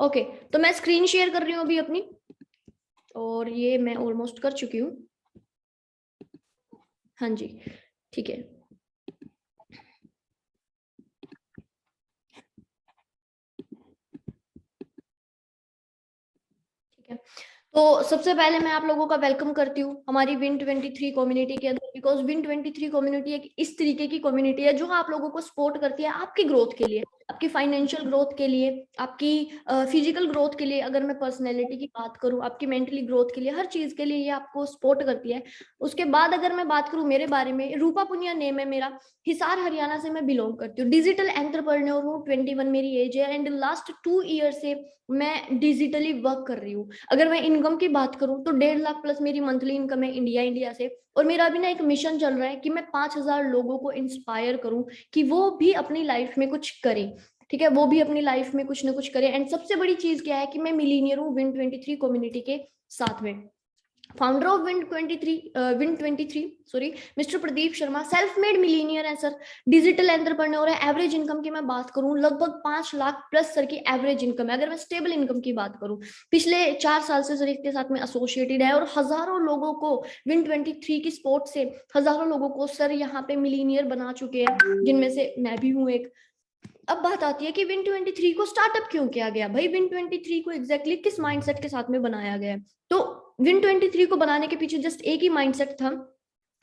Okay, तो मैं screen share कर रही हूँ अभी अपनी, और ये मैं ऑलमोस्ट कर चुकी हूँ। हाँ जी, ठीक है। ठीक है, तो सबसे पहले मैं आप लोगों का वेलकम करती हूँ हमारी Win23 कम्युनिटी के अंदर, बिकॉज Win23 कम्युनिटी एक इस तरीके की कम्युनिटी है जो आप लोगों को सपोर्ट करती है आपकी ग्रोथ के लिए, आपकी फाइनेंशियल ग्रोथ के लिए, आपकी फिजिकल ग्रोथ के लिए, अगर मैं पर्सनैलिटी की बात करूँ, आपकी मेंटली ग्रोथ के लिए, हर चीज के लिए ये आपको सपोर्ट करती है। उसके बाद अगर मैं बात करूँ मेरे बारे में, रूपा पुनिया नेम है मेरा, हिसार हरियाणा से मैं बिलोंग करती हूँ, डिजिटल एंटरप्रेन्योर हूँ, 21 मेरी एज है, एंड लास्ट 2 ईयर से मैं डिजिटली वर्क कर रही हूँ। अगर मैं इनकम की बात करूं तो 1.5 लाख प्लस मेरी मंथली इनकम है इंडिया से। और मेरा अभी ना एक मिशन चल रहा है कि मैं 5,000 लोगों को इंस्पायर करूं कि वो भी अपनी लाइफ में कुछ करें। ठीक है, वो भी अपनी लाइफ में कुछ ना कुछ करें। एंड सबसे बड़ी चीज क्या है कि मैं मिलीनियर हूँ Win23 कम्युनिटी के साथ में। Founder of Win23 sorry, mister Pradeep Sharma self made millionaire है सर, डिजिटल एंटरप्रेन्योर है। एवरेज इनकम की मैं बात करूं लगभग 5 लाख प्लस सर की एवरेज इनकम है। अगर मैं स्टेबल इनकम की बात करूं, पिछले 4 साल से सर इसके साथ में एसोसिएटेड है, और हजारों लोगों को Win23 की सपोर्ट से हजारों लोगों को सर यहाँ पे मिलीनियर बना चुके हैं, जिनमें से मैं भी हूँ एक। अब बात आती है कि Win23 को स्टार्टअप क्यों किया गया भाई, Win23 को एग्जैक्टली किस माइंडसेट के साथ में बनाया गया है। तो Win23 को बनाने के पीछे जस्ट एक ही माइंडसेट था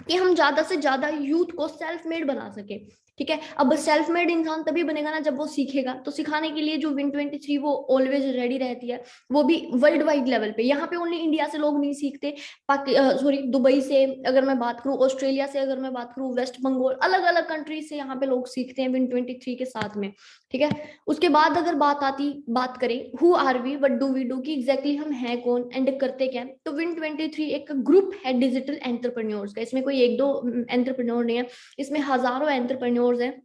कि हम ज्यादा से ज्यादा यूथ को सेल्फ मेड बना सके। ठीक है, अब सेल्फ मेड इंसान तभी बनेगा ना जब वो सीखेगा। तो सिखाने के लिए जो Win23 वो ऑलवेज रेडी रहती है, वो भी वर्ल्ड वाइड लेवल पे। यहाँ पे ओनली इंडिया से लोग नहीं सीखते, सॉरी दुबई से अगर मैं बात करूँ, ऑस्ट्रेलिया से अगर मैं बात करूँ, वेस्ट बंगाल, अलग अलग कंट्री से यहाँ पे लोग सीखते हैं Win23 के साथ में। ठीक है, उसके बाद अगर बात करें who are we, what do we do, कि एग्जैक्टली हम हैं कौन एंड करते क्या है, तो Win23 एक ग्रुप है डिजिटल एंटरप्रेन्योर्स का। इसमें कोई एक दो एंटरप्रेन्योर नहीं है, इसमें हजारों एंटरप्रेन्योर्स हैं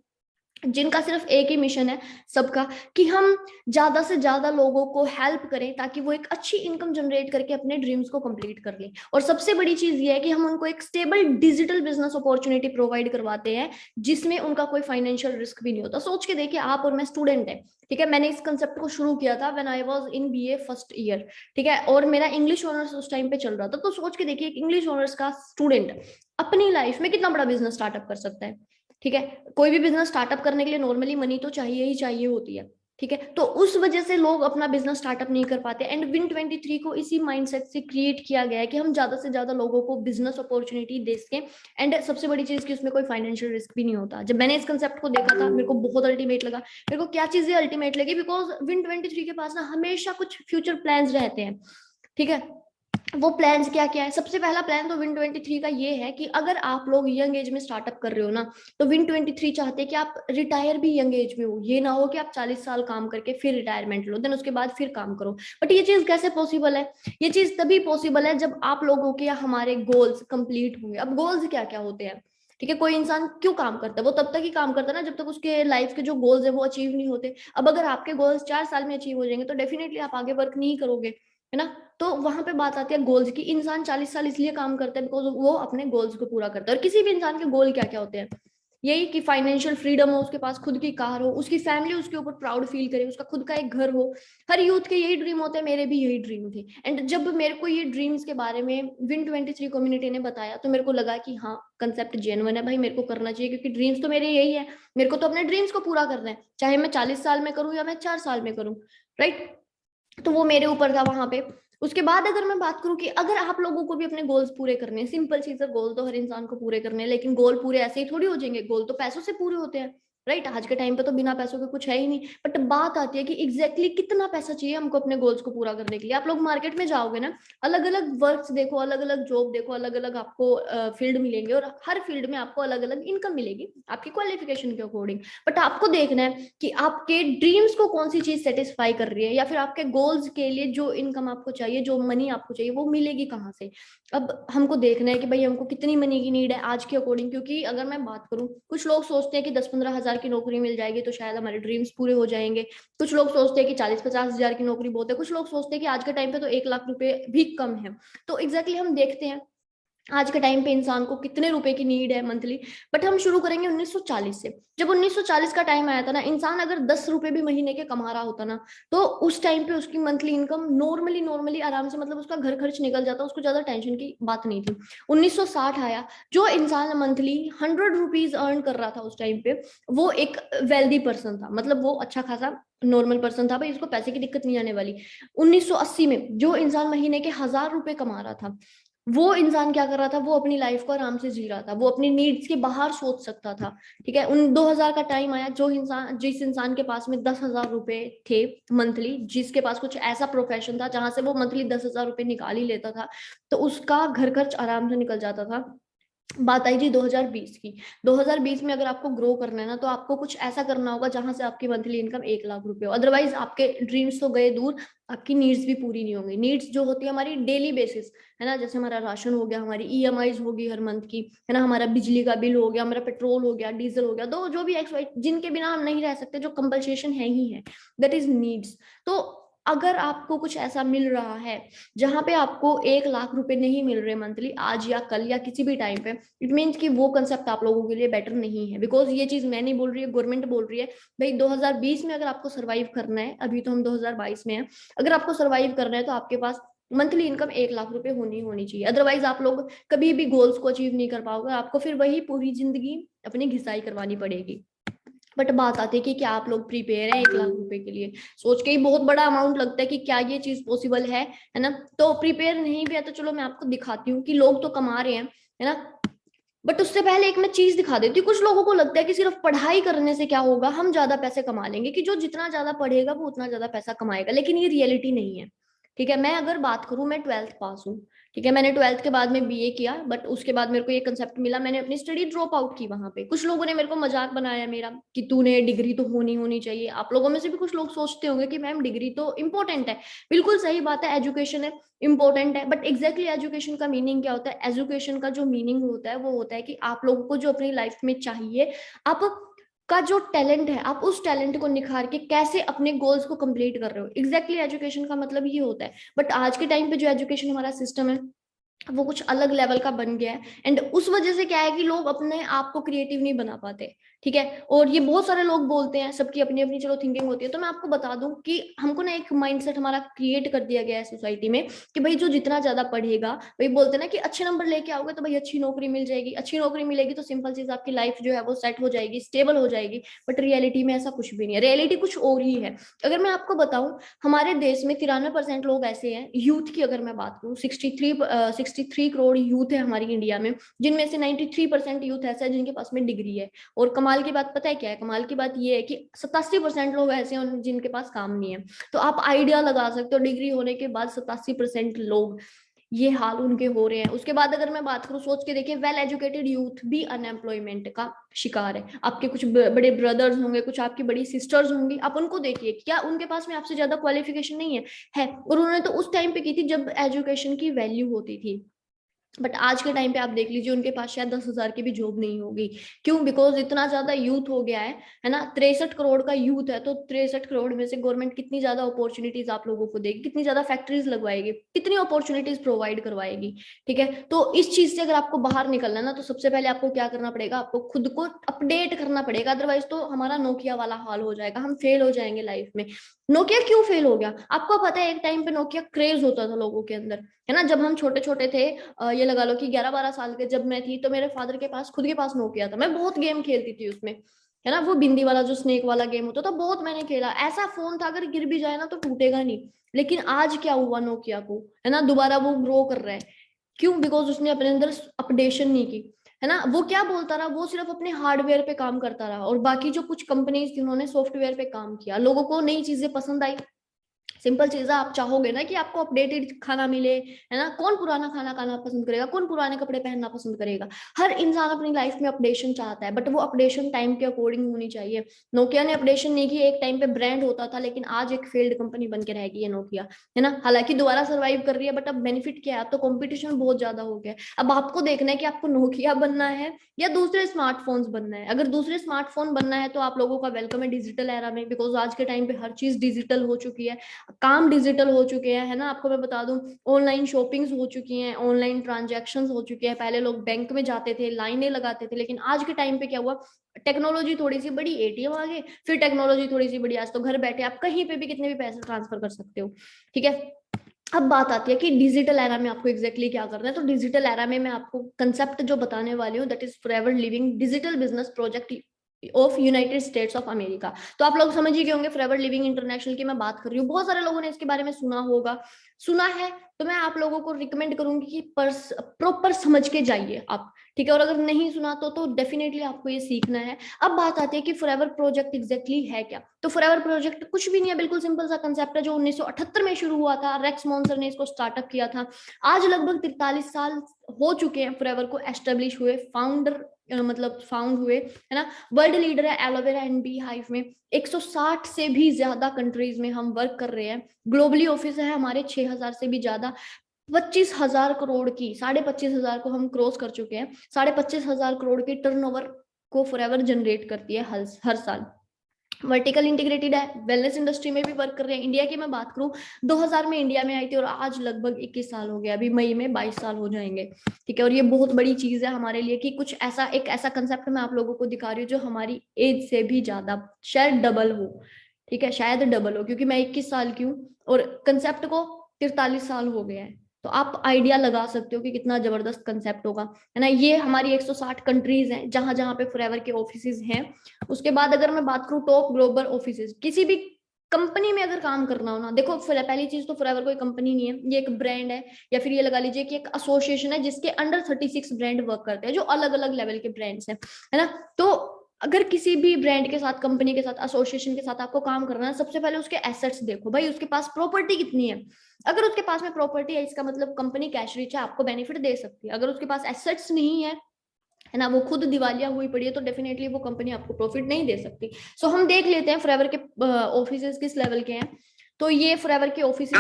जिनका सिर्फ एक ही मिशन है सबका, कि हम ज्यादा से ज्यादा लोगों को हेल्प करें ताकि वो एक अच्छी इनकम जनरेट करके अपने ड्रीम्स को कंप्लीट कर ले। और सबसे बड़ी चीज ये है कि हम उनको एक stable digital business opportunity provide करवाते हैं जिसमें उनका कोई फाइनेंशियल रिस्क भी नहीं होता। सोच के देखिए, आप और मैं स्टूडेंट है, ठीक है, मैंने इस कंसेप्ट को शुरू किया था when I was in BA first year. ठीक है, और मेरा इंग्लिश ऑनर्स उस टाइम पे चल रहा था। तो सोच के देखिए, एक इंग्लिश ऑनर्स का स्टूडेंट अपनी लाइफ में कितना बड़ा बिजनेस स्टार्टअप कर सकता है। ठीक है, कोई भी बिजनेस स्टार्टअप करने के लिए नॉर्मली मनी तो चाहिए ही चाहिए होती है। ठीक है, तो उस वजह से लोग अपना बिजनेस स्टार्टअप नहीं कर पाते। एंड Win23 को इसी माइंडसेट से क्रिएट किया गया है कि हम ज्यादा से ज्यादा लोगों को बिजनेस अपॉर्चुनिटी दे सकें। एंड सबसे बड़ी चीज कि उसमें कोई फाइनेंशियल रिस्क भी नहीं होता। जब मैंने इस कंसेप्ट को देखा था मेरे को बहुत अल्टीमेट लगा। मेरे को क्या चीजें अल्टीमेट लगी, बिकॉज Win23 के पास ना हमेशा कुछ फ्यूचर प्लान्स रहते हैं। ठीक है, वो प्लान्स क्या क्या है, सबसे पहला प्लान तो Win23 का ये है कि अगर आप लोग यंग एज में स्टार्टअप कर रहे हो ना, तो Win23 चाहते हैं कि आप रिटायर भी यंग एज में हो। ये ना हो कि आप 40 साल काम करके फिर रिटायरमेंट लो, देन उसके बाद फिर काम करो। बट ये चीज कैसे पॉसिबल है, ये चीज तभी पॉसिबल है जब आप लोगों के या हमारे गोल्स कंप्लीट होंगे। अब गोल्स क्या क्या होते हैं, ठीक है, कोई इंसान क्यों काम करता है, वो तब तक ही काम करता है ना जब तक उसके लाइफ के जो गोल्स है वो अचीव नहीं होते। अब अगर आपके गोल्स 4 साल में अचीव हो जाएंगे तो डेफिनेटली आप आगे वर्क नहीं करोगे, है ना। तो वहां पे बात आती है गोल्स की। इंसान 40 साल इसलिए काम करता है बिकॉज वो अपने गोल्स को पूरा करता है। और किसी भी इंसान के गोल क्या क्या होते हैं, यही कि फाइनेंशियल फ्रीडम हो, उसके पास खुद की कार हो, उसकी फैमिली उसके ऊपर प्राउड फील करे, उसका खुद का एक घर हो। हर यूथ के यही ड्रीम होते हैं, मेरे भी यही ड्रीम थे। एंड जब मेरे को ये ड्रीम्स के बारे में Win23 कम्युनिटी ने बताया तो मेरे को लगा कि हाँ, कंसेप्ट जेन्युइन है भाई, मेरे को करना चाहिए, क्योंकि ड्रीम्स तो मेरे यही है। मेरे को तो अपने ड्रीम्स को पूरा करना है, चाहे मैं 40 साल में करूँ या मैं 4 साल में करूँ, राइट। तो वो मेरे ऊपर था वहां पे। उसके बाद अगर मैं बात करूं कि अगर आप लोगों को भी अपने गोल्स पूरे करने हैं, सिंपल चीज है, गोल तो हर इंसान को पूरे करने हैं, लेकिन गोल पूरे ऐसे ही थोड़ी हो जाएंगे, गोल तो पैसों से पूरे होते हैं, राइट। आज के टाइम पे तो बिना पैसों के कुछ है ही नहीं। बट बात आती है कि एग्जैक्टली कितना पैसा चाहिए हमको अपने गोल्स को पूरा करने के लिए। आप लोग मार्केट में जाओगे ना, अलग अलग वर्क्स देखो, अलग अलग जॉब देखो, अलग अलग आपको फील्ड मिलेंगे, और हर फील्ड में आपको अलग अलग इनकम मिलेगी आपकी क्वालिफिकेशन के अकॉर्डिंग। बट आपको देखना है कि आपके ड्रीम्स को कौन सी चीज सेटिस्फाई कर रही है, या फिर आपके गोल्स के लिए जो इनकम आपको चाहिए, जो मनी आपको चाहिए, वो मिलेगी कहाँ से। अब हमको देखना है कि भाई हमको कितनी मनी की नीड है आज के अकॉर्डिंग। क्योंकि अगर मैं बात करूं, कुछ लोग सोचते हैं कि 10-15 हजार की नौकरी मिल जाएगी तो शायद हमारे ड्रीम्स पूरे हो जाएंगे। कुछ लोग सोचते हैं कि 40-50 हजार की नौकरी बहुत है। कुछ लोग सोचते हैं कि आज के टाइम पे तो 1 लाख रुपए भी कम है। तो एग्जैक्टली हम देखते हैं आज के टाइम पे इंसान को कितने रुपए की नीड है मंथली। बट हम शुरू करेंगे 1940 से। जब 1940 का टाइम आया था ना, इंसान अगर 10 रुपए भी महीने के कमा रहा होता ना, तो उस टाइम पे उसकी मंथली इनकम नॉर्मली नॉर्मली आराम से, मतलब उसका घर खर्च निकल जाता, उसको ज्यादा टेंशन की बात नहीं थी। 1960 आया, जो इंसान मंथली 100 रुपीज अर्न कर रहा था उस टाइम पे, वो एक वेल्दी पर्सन था, मतलब वो अच्छा खासा नॉर्मल पर्सन था, भाई इसको पैसे की दिक्कत नहीं आने वाली। 1980 में जो इंसान महीने के 1000 रुपए कमा रहा था, वो इंसान क्या कर रहा था, वो अपनी लाइफ को आराम से जी रहा था, वो अपनी नीड्स के बाहर सोच सकता था। ठीक है, उन 2000 का टाइम आया, जिस इंसान के पास में 10,000 रुपए थे मंथली, जिसके पास कुछ ऐसा प्रोफेशन था जहां से वो मंथली 10,000 रुपए निकाल ही लेता था, तो उसका घर खर्च आराम से निकल जाता था। बात आई जी 2020 की। 2020 में अगर आपको ग्रो करना है ना, तो आपको कुछ ऐसा करना होगा जहां से आपकी मंथली इनकम 1 लाख रुपए हो, अदरवाइज आपके ड्रीम्स तो गए दूर, आपकी नीड्स भी पूरी नहीं होंगी। नीड्स जो होती है हमारी डेली बेसिस, है ना, जैसे हमारा राशन हो गया, हमारी ईएमआईज होगी हर मंथ की, है ना, हमारा बिजली का बिल हो गया, हमारा पेट्रोल हो गया, डीजल हो गया, दो जो भी एक्स वाई जिनके बिना हम नहीं रह सकते, जो कंपल्सेशन है ही है, दैट इज नीड्स। तो अगर आपको कुछ ऐसा मिल रहा है जहां पे आपको 1 लाख रुपए नहीं मिल रहे मंथली, आज या कल या किसी भी टाइम पे, इट मीन्स कि वो कंसेप्ट आप लोगों के लिए बेटर नहीं है। बिकॉज ये चीज मैं नहीं बोल रही है, गवर्नमेंट बोल रही है। भाई 2020 में अगर आपको सर्वाइव करना है, अभी तो हम 2022 में हैं, अगर आपको सर्वाइव करना है तो आपके पास मंथली इनकम 1 लाख रुपए होनी होनी चाहिए, अदरवाइज आप लोग कभी भी गोल्स को अचीव नहीं कर पाओगे, आपको फिर वही पूरी जिंदगी अपनी घिसाई करवानी पड़ेगी। बट बात आती है कि क्या आप लोग प्रिपेयर हैं 1 लाख रुपए के लिए? सोच के ही बहुत बड़ा अमाउंट लगता है कि क्या ये चीज पॉसिबल है ना। तो प्रिपेयर नहीं भी है तो चलो मैं आपको दिखाती हूँ कि लोग तो कमा रहे हैं, है ना। बट उससे पहले एक मैं चीज दिखा देती हूँ। कुछ लोगों को लगता है कि सिर्फ पढ़ाई करने से क्या होगा, हम ज्यादा पैसे कमा लेंगे, कि जो जितना ज्यादा पढ़ेगा वो उतना ज्यादा पैसा कमाएगा, लेकिन ये रियलिटी नहीं है। ठीक है, मैं अगर बात करूं, मैं 12th पास हूँ। ठीक है, मैंने 12th के बाद में बीए किया, बट उसके बाद मेरे को ये कंसेप्ट मिला, मैंने अपनी स्टडी ड्रॉप आउट की वहां पे। कुछ लोगों ने मेरे को मजाक बनाया मेरा कि तूने डिग्री तो होनी होनी चाहिए। आप लोगों में से भी कुछ लोग सोचते होंगे कि मैम डिग्री तो इंपॉर्टेंट है। बिल्कुल सही बात है, एजुकेशन है, इंपॉर्टेंट है, बट एग्जैक्टली एजुकेशन का मीनिंग क्या होता है? एजुकेशन का जो मीनिंग होता है वो होता है कि आप लोगों को जो अपनी लाइफ में चाहिए, आप का जो टैलेंट है, आप उस टैलेंट को निखार के कैसे अपने गोल्स को कंप्लीट कर रहे हो, एग्जैक्टली एजुकेशन का मतलब ये होता है। बट आज के टाइम पे जो एजुकेशन हमारा सिस्टम है वो कुछ अलग लेवल का बन गया है, एंड उस वजह से क्या है कि लोग अपने आप को क्रिएटिव नहीं बना पाते। ठीक है, और ये बहुत सारे लोग बोलते हैं, सबकी अपनी अपनी चलो थिंकिंग होती है, तो मैं आपको बता दूं कि हमको ना एक माइंडसेट हमारा क्रिएट कर दिया गया है सोसाइटी में कि भाई जो जितना ज्यादा पढ़ेगा, भाई बोलते हैं ना कि अच्छे नंबर लेके आओगे तो भाई अच्छी नौकरी मिल जाएगी, अच्छी नौकरी मिलेगी तो सिंपल चीज आपकी लाइफ जो है वो सेट हो जाएगी, स्टेबल हो जाएगी। बट रियलिटी में ऐसा कुछ भी नहीं है, रियलिटी कुछ और ही है। अगर मैं आपको बताऊं, हमारे देश में 93% लोग ऐसे हैं, यूथ की अगर मैं बात करूं, 63 करोड़ यूथ है हमारी इंडिया में, जिनमें से 93% यूथ ऐसा है जिनके पास में डिग्री है। और कमाल की बात पता है क्या है? कमाल की बात ये है कि 87% लोग ऐसे हैं जिनके पास काम नहीं है। तो आप आइडिया लगा सकते हो, डिग्री होने के बाद 87% लोग ये हाल उनके हो रहे हैं। उसके बाद अगर मैं बात करूं, सोच के देखिए, वेल एजुकेटेड यूथ भी अनएम्प्लॉयमेंट का शिकार है। आपके कुछ बड़े ब्रदर्स होंगे, कुछ आपकी बड़ी सिस्टर्स होंगी, आप उनको देखिए, क्या उनके पास में आपसे ज्यादा क्वालिफिकेशन नहीं है? और उन्होंने तो उस टाइम पे की थी जब एजुकेशन की वैल्यू होती थी। बट आज के टाइम पे आप देख लीजिए, उनके पास शायद 10,000 की भी जॉब नहीं होगी। क्यों? बिकॉज इतना ज्यादा यूथ हो गया है ना। 63 करोड़ का यूथ है, तो 63 करोड़ में से गवर्नमेंट कितनी ज्यादा अपॉर्चुनिटीज आप लोगों को देगी, कितनी ज्यादा फैक्ट्रीज लगवाएगी, कितनी अपॉर्चुनिटीज प्रोवाइड करवाएगी। ठीक है, तो इस चीज से अगर आपको बाहर निकलना है ना, तो सबसे पहले आपको क्या करना पड़ेगा? आपको खुद को अपडेट करना पड़ेगा, अदरवाइज तो हमारा नोकिया वाला हाल हो जाएगा, हम फेल हो जाएंगे लाइफ में। नोकिया क्यों फेल हो गया? आपको पता है, एक टाइम पे नोकिया क्रेज होता था लोगों के अंदर, है ना। जब हम छोटे छोटे थे, ये लगा लो कि 11-12 साल के जब मैं थी, तो मेरे फादर के पास खुद के पास नोकिया था, मैं बहुत गेम खेलती थी उसमें, है ना। वो बिंदी वाला जो स्नेक वाला गेम होता था, बहुत मैंने खेला। ऐसा फोन था अगर गिर भी जाए ना तो टूटेगा नहीं। लेकिन आज क्या हुआ नोकिया को, है ना, दोबारा वो ग्रो कर रहा है। क्यों? बिकॉज उसने अपने अंदर अपडेशन नहीं की, है ना। वो क्या बोलता रहा? वो सिर्फ अपने हार्डवेयर पे काम करता रहा, और बाकी जो कुछ कंपनीज थी उन्होंने सॉफ्टवेयर पे काम किया, लोगों को नई चीजें पसंद आई। सिंपल चीज है, आप चाहोगे ना कि आपको अपडेटेड खाना मिले, है ना। कौन पुराना खाना खाना पसंद करेगा? कौन पुराने कपड़े पहनना पसंद करेगा? हर इंसान अपनी लाइफ में अपडेशन चाहता है, बट वो अपडेशन टाइम के अकॉर्डिंग होनी चाहिए। नोकिया ने अपडेशन नहीं की, एक टाइम पे ब्रांड होता था, लेकिन आज एक फेल्ड कंपनी बन के रह गई है नोकिया, है ना। हालांकि दोबारा सर्वाइव कर रही है, बट अब बेनिफिट क्या है? अब तो कॉम्पिटिशन बहुत ज्यादा हो गया है। अब आपको देखना है कि आपको नोकिया बनना है या दूसरे स्मार्टफोन्स बनना है। अगर दूसरे स्मार्टफोन बनना है तो आप लोगों का वेलकम है डिजिटल एरा में, बिकॉज आज के टाइम पे हर चीज डिजिटल हो चुकी है। काम डिजिटल हो चुके हैं, है ना। आपको मैं बता दूं, ऑनलाइन शॉपिंग्स हो चुकी हैं, ऑनलाइन ट्रांजैक्शंस हो चुके हैं। पहले लोग बैंक में जाते थे, लाइनें लगाते थे, लेकिन आज के टाइम पे क्या हुआ, टेक्नोलॉजी थोड़ी सी बड़ी, एटीएम आ गए, फिर टेक्नोलॉजी थोड़ी सी बड़ी, आज तो घर बैठे आप कहीं पे भी कितने भी पैसे ट्रांसफर कर सकते हो, ठीक है। अब बात आती है कि डिजिटल एरा में आपको एग्जैक्टली क्या करना है। तो डिजिटल एरा में मैं आपको कंसेप्ट जो बताने वाली हूँ, that is forever living digital business project of United states of America. तो आप लोग समझ ही गए होंगे फॉरएवर लिविंग इंटरनेशनल की मैं बात कर रही हूँ। बहुत सारे लोगों ने इसके बारे में सुना होगा, सुना है, तो मैं आप लोगों को रिकमेंड करूंगी कि प्रॉपर समझ के जाइए आप, ठीक है। और अगर नहीं सुना तो डेफिनेटली आपको ये सीखना है। अब बात आती है कि फॉरएवर प्रोजेक्ट एग्जैक्टली है क्या। तो फॉरएवर प्रोजेक्ट कुछ भी नहीं है, बिल्कुल सिंपल सा कंसेप्ट है जो 1978 में शुरू हुआ था। रेक्स मॉन्सर ने इसको स्टार्टअप किया था। आज लगभग 43 साल हो चुके हैं फॉरएवर को एस्टेब्लिश हुए, फाउंडर मतलब फाउंड हुए, है ना। वर्ल्ड लीडर है एलोवेरा एंड बी हाइव में। 160 से भी ज्यादा कंट्रीज में हम वर्क कर रहे हैं। ग्लोबली ऑफिस है हमारे 6000 से भी ज्यादा। 25,000 करोड़ की, 25,500 को हम क्रॉस कर चुके हैं। 25,500 करोड़ की टर्नओवर को फॉरएवर जनरेट करती है हर साल। वर्टिकल इंटीग्रेटेड है, वेलनेस इंडस्ट्री में भी वर्क कर रहे हैं। इंडिया की मैं बात करूं, 2000 में इंडिया में आई थी और आज लगभग 21 साल हो गया, अभी मई में 22 साल हो जाएंगे, ठीक है। और ये बहुत बड़ी चीज है हमारे लिए कि कुछ ऐसा, एक ऐसा कंसेप्ट मैं आप लोगों को दिखा रही हूँ जो हमारी एज से भी ज्यादा, शायद डबल हो, ठीक है, शायद डबल हो, क्योंकि मैं 21 साल की हूँ और कंसेप्ट को 43 साल हो गया है। तो आप आइडिया लगा सकते हो कि कितना जबरदस्त कंसेप्ट होगा, है ना। ये हमारी 160 कंट्रीज हैं जहां जहां पे फॉरएवर के ऑफिसेज हैं। उसके बाद अगर मैं बात करूं टॉप ग्लोबल ऑफिसेज, किसी भी कंपनी में अगर काम करना हो ना, देखो पहली चीज तो फॉरएवर कोई कंपनी नहीं है, ये एक ब्रांड है, या फिर ये लगा लीजिए कि एक एसोसिएशन है जिसके अंडर 36 ब्रांड वर्क करते हैं, जो अलग अलग लेवल के ब्रांड्स हैं, है ना। तो अगर किसी भी ब्रांड के साथ, कंपनी के साथ, एसोसिएशन के साथ आपको काम करना है, सबसे पहले उसके एसेट्स देखो, भाई उसके पास प्रॉपर्टी कितनी है। अगर उसके पास में प्रॉपर्टी है, इसका मतलब कंपनी कैश रिच है, आपको बेनिफिट दे सकती है। अगर उसके पास एसेट्स नहीं है ना, वो खुद दिवालिया हुई पड़ी है, तो डेफिनेटली वो कंपनी आपको प्रॉफिट नहीं दे सकती। सो हम देख लेते हैं फॉरएवर के ऑफिसेज किस लेवल के हैं। तो ये फॉरएवर के ऑफिस,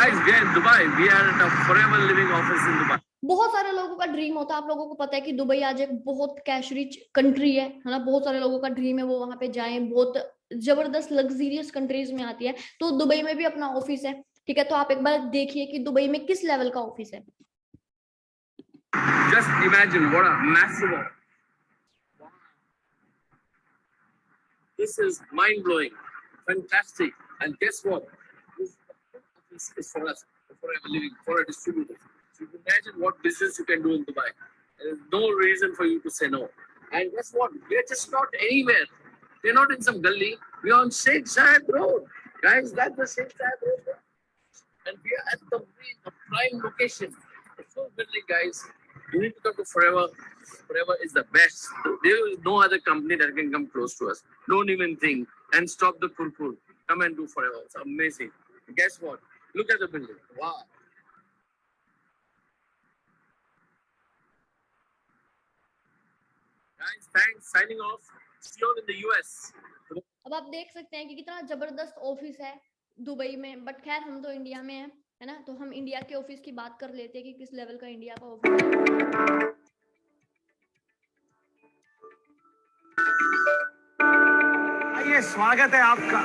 बहुत सारे लोगों का ड्रीम होता है, आप लोगों को पता है कि दुबई आज एक बहुत कैश रिच कंट्री है ना। बहुत सारे लोगों का ड्रीम है वो वहां पे जाएं, बहुत जबरदस्त लग्जरियस कंट्रीज में आती है। तो दुबई में भी अपना ऑफिस है, ठीक है। तो आप एक बार देखिए कि दुबई में किस लेवल का ऑफिस है। Just imagine what a massive. This is mind blowing, fantastic, and guess what? This is for us, for a living, for a distributor. So you can imagine what business you can do in Dubai. There is no reason for you to say no. And guess what? We're just not anywhere. We're not in some gully. We're on Sheikh Zayed Road. Guys, that's the Sheikh Zayed Road. And we are at the prime location. The full building, guys. You need to come to Forever. Forever is the best. There is no other company that can come close to us. Don't even think and stop the kurkur. Come and do Forever. It's amazing. Guess what? Look at the building. Wow. Guys, thanks. Signing off. See you all in the US. अब आप देख सकते हैं कि कितना जबरदस्त office है Dubai में। बट खैर हम तो इंडिया में है ना, तो हम इंडिया के ऑफिस की बात कर लेते हैं कि किस लेवल का इंडिया का ऑफिस है। आइए, स्वागत है आपका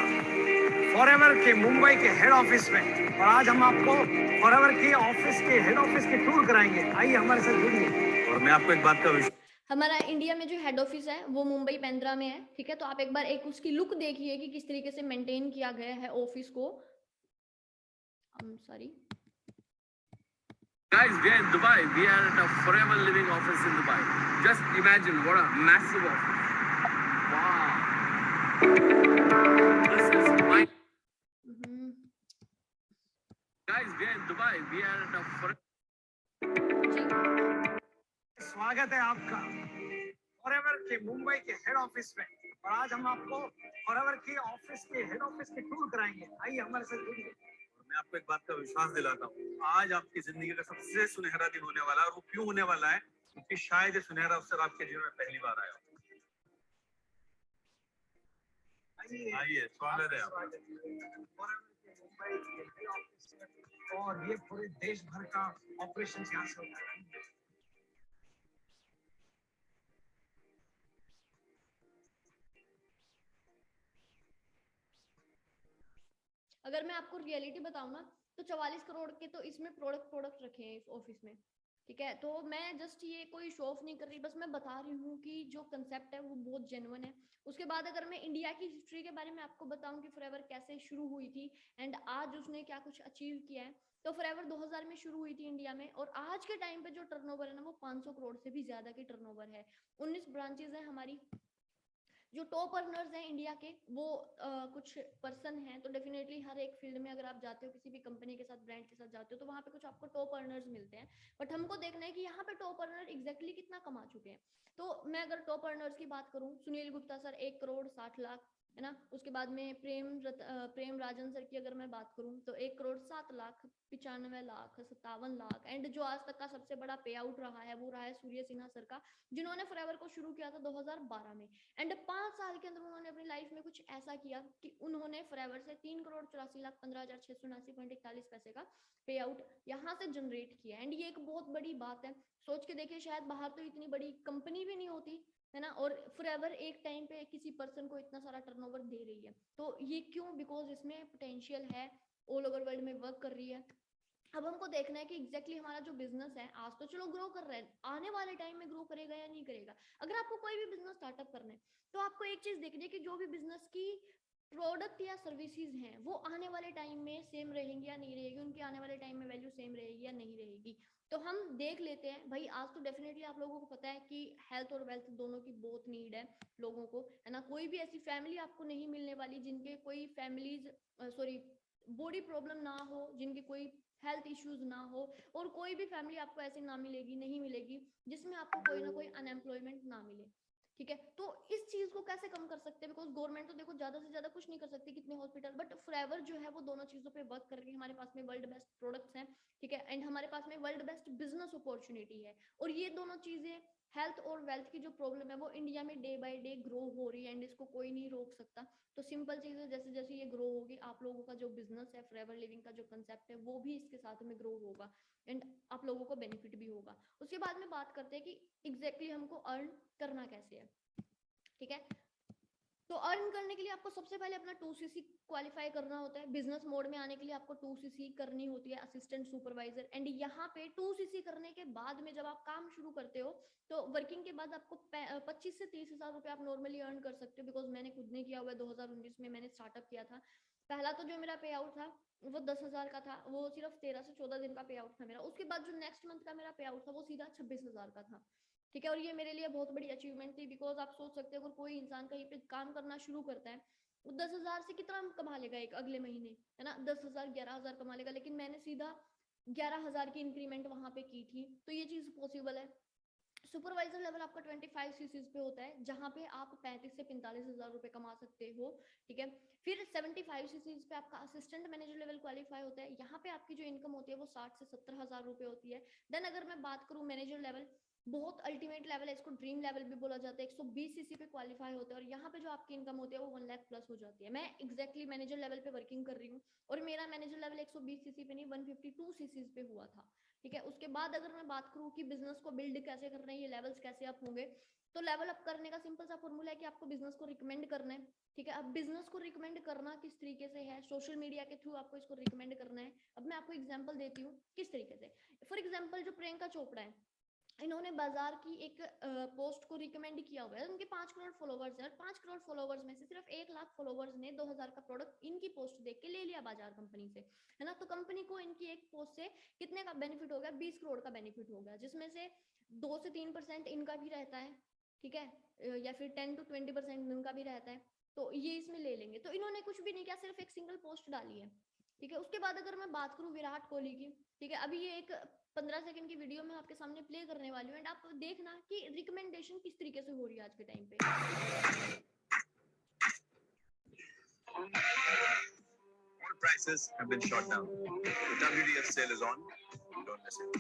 फॉरएवर के मुंबई के हेड ऑफिस में। और आज हम आपको फॉरएवर के ऑफिस के हेड ऑफिस की टूर कराएंगे। आइए हमारे साथ जुड़िए। और मैं आपको एक बात का हमारा इंडिया में जो हेड ऑफिस है वो मुंबई पेंद्रा में है, ठीक है। तो आप एक बार एक उसकी लुक देखिए कि किस तरीके से मेंटेन किया गया है ऑफिस को। Sorry Guys, we are in Dubai. We are at a Forever Living office in Dubai. Just imagine what a massive office. Wow. This is my. Guys, we are in Dubai. We are at a Forever. स्वागत है आपका forever के मुंबई के head office में। और आज हम आपको फॉरएवर के ऑफिस के हेड ऑफिस की टूर कराएंगे। आइए हमारे साथ जुड़िए। मैं आपको एक बात का विश्वास दिलाता हूँ, आज आपकी जिंदगी का सबसे सुनहरा दिन होने वाला है। और वो क्यों होने वाला है? क्योंकि शायद ये सुनहरा अवसर आपके जीवन में पहली बार आया हो। आइए, स्वागत है आपका। और ये पूरे देश भर का ऑपरेशन यहाँ से होता है। अगर मैं आपको रियलिटी बताऊं ना, तो 44 करोड़ के तो इसमें प्रोडक्ट रखे हैं इस ऑफिस में, ठीक है। तो मैं जस्ट ये कोई शो ऑफ नहीं कर रही, बस मैं बता रही हूँ कि जो कंसेप्ट है वो बहुत जेन्युइन है। उसके बाद अगर मैं इंडिया की हिस्ट्री के बारे में आपको बताऊं कि फॉरएवर कैसे शुरू हुई थी एंड आज उसने क्या कुछ अचीव किया है, तो फॉरएवर 2000 में शुरू हुई थी इंडिया में, और आज के टाइम पे जो टर्नओवर है ना वो 500 करोड़ से भी ज्यादा की टर्नओवर है। 19 ब्रांचेस है हमारी। जो टॉप अर्नर्स हैं इंडिया के वो कुछ पर्सन हैं, तो डेफिनेटली हर एक फील्ड में अगर आप जाते हो किसी भी कंपनी के साथ, ब्रांड के साथ जाते हो, तो वहां पे कुछ आपको टॉप अर्नर्स मिलते हैं। बट हमको देखना है कि यहाँ पे टॉप अर्नर एग्जैक्टली कितना कमा चुके हैं। तो मैं अगर टॉप अर्नर्स की बात करूं, सुनील गुप्ता सर 1 करोड़ 60 लाख, है ना। उसके बाद में प्रेम राजन सर की अगर मैं बात करूं तो 1 करोड़ 7 लाख, 95 लाख, 57 लाख। एंड जो आज तक का सबसे बड़ा पे आउट रहा है वो रहा है सूर्य सिन्हा सर का, जिन्होंने फॉरएवर को शुरू किया था 2012 में। एंड 5 साल के अंदर उन्होंने अपनी लाइफ में कुछ ऐसा किया कि उन्होंने फॉरएवर से 3 करोड़ 84 लाख 15,679 पैसे का पे आउट यहाँ से जनरेट किया। एंड ये एक बहुत बड़ी बात है, सोच के देखिए, शायद बाहर तो इतनी बड़ी कंपनी भी नहीं होती, है ना, और फॉरएवर एक टाइम पे किसी पर्सन को इतना सारा टर्नओवर दे रही है। तो ये क्यों? बिकॉज इसमें पोटेंशियल है, ऑल ओवर वर्ल्ड में वर्क कर रही है। अब हमको देखना है कि एग्जैक्टली हमारा जो बिजनेस है, आज तो चलो ग्रो कर रहा है, आने वाले टाइम में ग्रो करेगा या नहीं करेगा। अगर आपको कोई भी बिजनेस स्टार्टअप करना है तो आपको एक चीज देखनी है कि जो भी बिजनेस की प्रोडक्ट या सर्विसेज हैं वो आने वाले टाइम में सेम रहेंगी या नहीं रहेगी, उनकी आने वाले टाइम में वैल्यू सेम रहेगी या नहीं रहेगी। तो हम देख लेते हैं भाई। आज तो डेफिनेटली आप लोगों को पता है कि हेल्थ और वेल्थ दोनों की बहुत नीड है लोगों को, है ना। कोई भी ऐसी फैमिली आपको नहीं मिलने वाली जिनके कोई फैमिलीज सॉरी बॉडी प्रॉब्लम ना हो, जिनकी कोई हेल्थ इश्यूज ना हो, और कोई भी फैमिली आपको ऐसे ना मिलेगी, नहीं मिलेगी जिसमें आपको कोई ना कोई अनएम्प्लॉयमेंट ना मिले, ठीक है। तो इस चीज को कैसे कम कर सकते हैं? बिकॉज गवर्नमेंट तो देखो ज्यादा से ज्यादा कुछ नहीं कर सकती, कितने हॉस्पिटल, बट फॉरएवर जो है वो दोनों चीजों पे वर्क कर रही है। हमारे पास में वर्ल्ड बेस्ट प्रोडक्ट्स हैं, ठीक है, एंड हमारे पास में वर्ल्ड बेस्ट बिजनेस अपॉर्चुनिटी है। और ये दोनों चीजें, हेल्थ और वेल्थ की जो प्रॉब्लम है वो इंडिया में डे बाय डे ग्रो हो रही है, एंड इसको कोई नहीं रोक सकता। तो सिंपल चीज है, जैसे जैसे ये ग्रो होगी, आप लोगों का जो बिजनेस है, फॉरएवर लिविंग का जो कंसेप्ट है, वो भी इसके साथ में ग्रो होगा, एंड आप लोगों को बेनिफिट भी होगा। उसके बाद में बात करते हैं कि एग्जैक्टली हमको अर्न करना कैसे है, ठीक है। तो अर्न करने के लिए आपको सबसे पहले अपना 2cc क्वालिफाई करना होता है। बिजनेस मोड में आने के लिए आपको 2cc करनी होती है, असिस्टेंट सुपरवाइजर। एंड यहाँ पे 2cc करने के बाद में जब आप काम शुरू करते हो तो वर्किंग के बाद आपको 25 से 30 हजार रुपए आप नॉर्मली अर्न कर सकते हो। बिकॉज मैंने खुद ने किया हुआ है, 2019 में मैंने स्टार्टअप किया था। पहला तो जो मेरा पे आउट था वो 10 हजार का था, वो सिर्फ 13 से 14 दिन का पे आउट था मेरा। उसके बाद जो नेक्स्ट मंथ का मेरा पे आउट था वो सीधा 26 हजार का था, ठीक है। और ये मेरे लिए बहुत बड़ी अचीवमेंट थी, बिकॉज आप सोच सकते हो अगर कोई इंसान कहीं पे काम करना शुरू करता है, वो 10 हजार से कितना कमा लेगा एक अगले महीने, है ना, 10 हजार 11 हजार कमा लेगा। लेकिन मैंने सीधा 11 हजार की इंक्रीमेंट वहां पे की थी, तो ये चीज पॉसिबल है। सुपरवाइजर लेवल आपका 25 सीसीज पे होता है, जहां पे आप 35 से 45 हजार रुपए कमा सकते हो, ठीक है। फिर 75 सीसीज पे आपका असिस्टेंट मैनेजर लेवल क्वालिफाई होता है, यहाँ पे आपकी जो इनकम होती है वो 60 से 70 हजार रुपए होती है। देन अगर मैं बात करूँ मैनेजर लेवल, बहुत अल्टीमेट लेवल है, इसको ड्रीम लेवल भी बोला जाता है, 120 सीसी पे क्वालिफाई होते हैं, और यहाँ पे जो आपकी इनकम होती है वो 1 लाख प्लस हो जाती है। मैं एग्जैक्टली मैनेजर लेवल पे वर्किंग कर रही हूँ, और मेरा मैनेजर लेवल 120 सीसी पे नहीं 152 सीसी पे हुआ था, ठीक है। उसके बाद अगर मैं बात करूँ कि बिजनेस को बिल्ड कैसे करना है, ये लेवल्स कैसे अप होंगे, तो लेवल अप करने का सिंपल सा फॉर्मूला है कि आपको बिजनेस को रिकमेंड करना है, ठीक है। अब बिजनेस को रिकमेंड करना किस तरीके से है, सोशल मीडिया के थ्रू आपको इसको रिकमेंड करना है। अब मैं आपको एग्जांपल देती हूँ किस तरीके से। फॉर एग्जांपल जो प्रियंका चोपड़ा है, इन्होंने बाजार की एक पोस्ट को रिकमेंड किया हुआ है, उनके 5 करोड़ फॉलोवर्स हैं, और 5 करोड़ फॉलोवर्स में से सिर्फ 1 लाख फॉलोवर्स ने 2000 का प्रोडक्ट इनकी पोस्ट देख के ले लिया बाजार कंपनी से, है ना। तो कंपनी को इनकी एक पोस्ट से कितने का बेनिफिट हो गया? 20 करोड़ का बेनिफिट हो गया, जिसमें से 2 से 3% इनका भी रहता है, ठीक है, या फिर 10 to 20% इनका भी रहता है। तो ये इसमें ले लेंगे। तो इन्होंने कुछ भी नहीं किया, सिर्फ एक सिंगल पोस्ट डाली है, ठीक है। उसके बाद अगर मैं बात करूं विराट कोहली की, ठीक है, अभी ये एक 15 सेकंड की वीडियो में आपके सामने प्ले करने वाली हूँ, एंड आप देखना कि रिकमेंडेशन किस तरीके से हो रही है आज के टाइम पे। All prices have been shot down. The WDF sale is on. Don't miss it.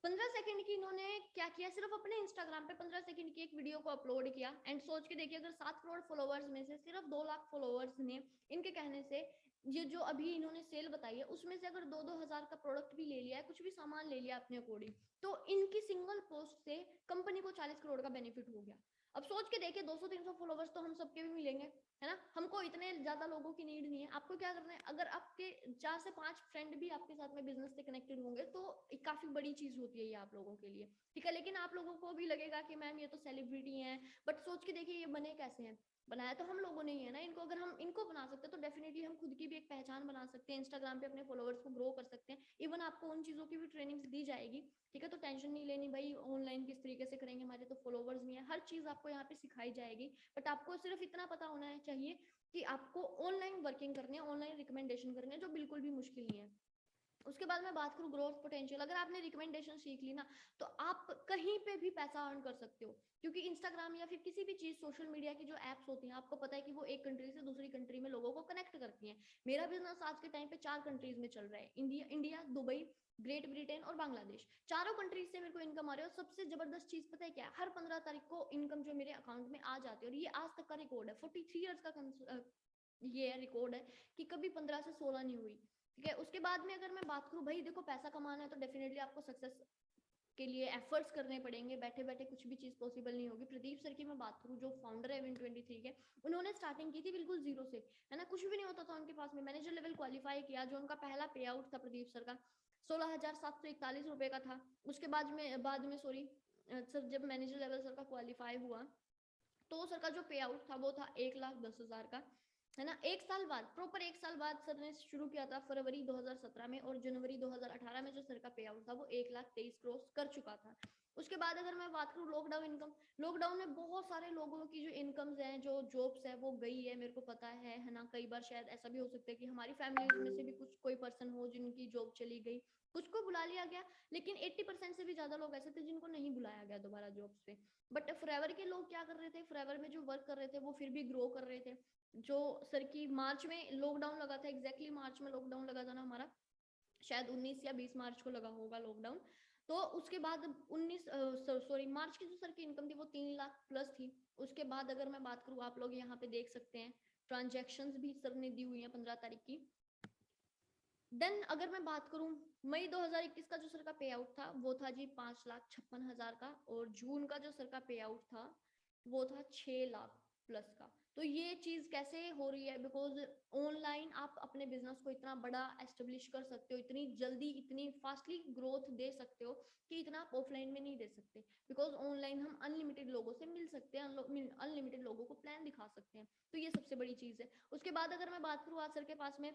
15 second की इन्होंने क्या किया, सिर्फ अपने इंस्टाग्राम पे 15 सेकंड की एक वीडियो को अपलोड किया, एंड सोच के देखिए अगर 7 करोड़ फॉलोवर्स में से सिर्फ 2 लाख फॉलोवर्स ने इनके कहने से ये जो अभी इन्होंने सेल बताई है उसमें से अगर 2-2 हजार का प्रोडक्ट भी ले लिया है, कुछ भी सामान ले लिया अपने अकॉर्डिंग, तो इनकी सिंगल पोस्ट से कंपनी को 40 करोड़ का बेनिफिट हो गया। अब सोच के देखिए 200-300 फॉलोवर्स तो हम सबके भी मिलेंगे, है ना? हमको इतने ज्यादा लोगों की नीड नहीं है। आपको क्या करना है, अगर आपके 4 से 5 फ्रेंड भी आपके साथ में बिजनेस से कनेक्टेड होंगे तो एक काफी बड़ी चीज होती है ये आप लोगों के लिए, ठीक है? लेकिन आप लोगों को भी लगेगा कि मैम ये तो सेलिब्रिटी हैं, बट सोच के देखिए ये बने कैसे हैं? बनाया तो हम लोगों ने ही है ना इनको। अगर हम इनको बना सकते हैं तो डेफिनेटली हम खुद की भी एक पहचान बना सकते हैं, इंस्टाग्राम पे अपने फॉलोवर्स को ग्रो कर सकते हैं। इवन आपको उन चीजों की भी ट्रेनिंग्स दी जाएगी, ठीक है? तो टेंशन नहीं लेनी भाई ऑनलाइन किस तरीके से करेंगे, हमारे तो फॉलोवर्स नहीं है, हर चीज आपको यहाँ पे सिखाई जाएगी। बट आपको सिर्फ इतना पता होना चाहिए कि आपको ऑनलाइन वर्किंग करनी है, ऑनलाइन रिकमेंडेशन करनी है, जो बिल्कुल भी मुश्किल नहीं है। उसके बाद मैं बात करूँ ग्रोथ पोटेंशियल, अगर आपने रिकमेंडेशन सीख ली ना तो आप कहीं पे भी पैसा अर्न कर सकते हो, क्योंकि इंस्टाग्राम या फिर किसी भी चीज सोशल मीडिया की जो एप्स होती हैं आपको पता है कि वो एक कंट्री से दूसरी कंट्री में लोगों को कनेक्ट करती हैं। मेरा बिजनेस आज के टाइम पे 4 कंट्रीज में चल रहा है, इंडिया, दुबई, ग्रेट ब्रिटेन और बांग्लादेश। चारों कंट्रीज से मेरे को इनकम आ रही है। और सबसे जबरदस्त चीज पता है क्या है, हर 15 तारीख को इनकम जो मेरे अकाउंट में आ जाती है, और ये आज तक का रिकॉर्ड है, 43 ईयर्स का ये रिकॉर्ड है कि कभी 15 से 16 नहीं हुई, ठीक है? उसके बाद में अगर मैं बात करूँ, भाई देखो पैसा कमाना है तो डेफिनेटली आपको सक्सेस के लिए एफर्ट्स करने पड़ेंगे, बैठे बैठे कुछ भी चीज पॉसिबल नहीं होगी। प्रदीप सर की मैं बात करूँ जो फाउंडर है Win23 के, उन्होंने स्टार्टिंग की थी बिल्कुल जीरो से, है ना? कुछ भी नहीं होता था उनके पास में, मैनेजर लेवल क्वालिफाई किया, जो उनका पहला पे आउट था प्रदीप सर का 16,741 रुपए का था। उसके बाद में सॉरी सर जब मैनेजर लेवल सर का क्वालिफाई हुआ तो सर का जो पे आउट था वो था 1,10,000 का, है ना? एक साल बाद, प्रॉपर एक साल बाद सर ने शुरू किया था फरवरी 2017 में, और जनवरी 2018 में जो सर का पे आउट था वो 1,23,000 क्रॉस कर चुका था। उसके बाद अगर मैं बात करूँ लॉकडाउन इनकम, लॉकडाउन में बहुत सारे लोगों की जो इनकम्स हैं, जो जॉब्स है वो गई है, मेरे को पता है ना? कई बार शायद ऐसा भी हो सकता है कि हमारी फैमिली में से भी कुछ कोई पर्सन हो जिनकी जॉब चली गई, कुछ को बुला लिया गया, लेकिन 80% से भी ज्यादा लोग ऐसे थे जिनको नहीं बुलाया गया दोबारा जॉब्स पे। बट फॉरएवर के लोग क्या कर रहे थे, फॉरएवर में जो वर्क कर रहे थे वो फिर भी ग्रो कर रहे थे। जो सर की मार्च में लॉकडाउन लगा था, एग्जैक्टली मार्च में लॉकडाउन लगा था ना हमारा, शायद 19 या 20 मार्च को लगा होगा लॉकडाउन। तो उसके बाद 19 सॉरी मार्च की जो सर की इनकम थी वो 3 लाख प्लस थी। उसके बाद अगर मैं बात करूँ, आप लोग यहाँ पे देख सकते हैं ट्रांजेक्शन्स भी सर ने दी हुई है 15 तारीख की। देन अगर मैं बात करूं मई 2021 का जो सर का पे आउट था वो था जी 5,56,000 का, और जून का जो सर का पे आउट था वो था 6 लाख प्लस का। तो ये चीज कैसे हो रही है, बिकॉज ऑनलाइन आप अपने बिजनेस को इतना बड़ा एस्टेब्लिश कर सकते हो, इतनी जल्दी इतनी फास्टली ग्रोथ दे सकते हो कि इतना आप ऑफलाइन में नहीं दे सकते। बिकॉज ऑनलाइन हम अनलिमिटेड लोगों से मिल सकते हैं, अनलिमिटेड लोगों को प्लान दिखा सकते हैं, तो ये सबसे बड़ी चीज है। उसके बाद अगर मैं बात करूँ, आज सर के पास में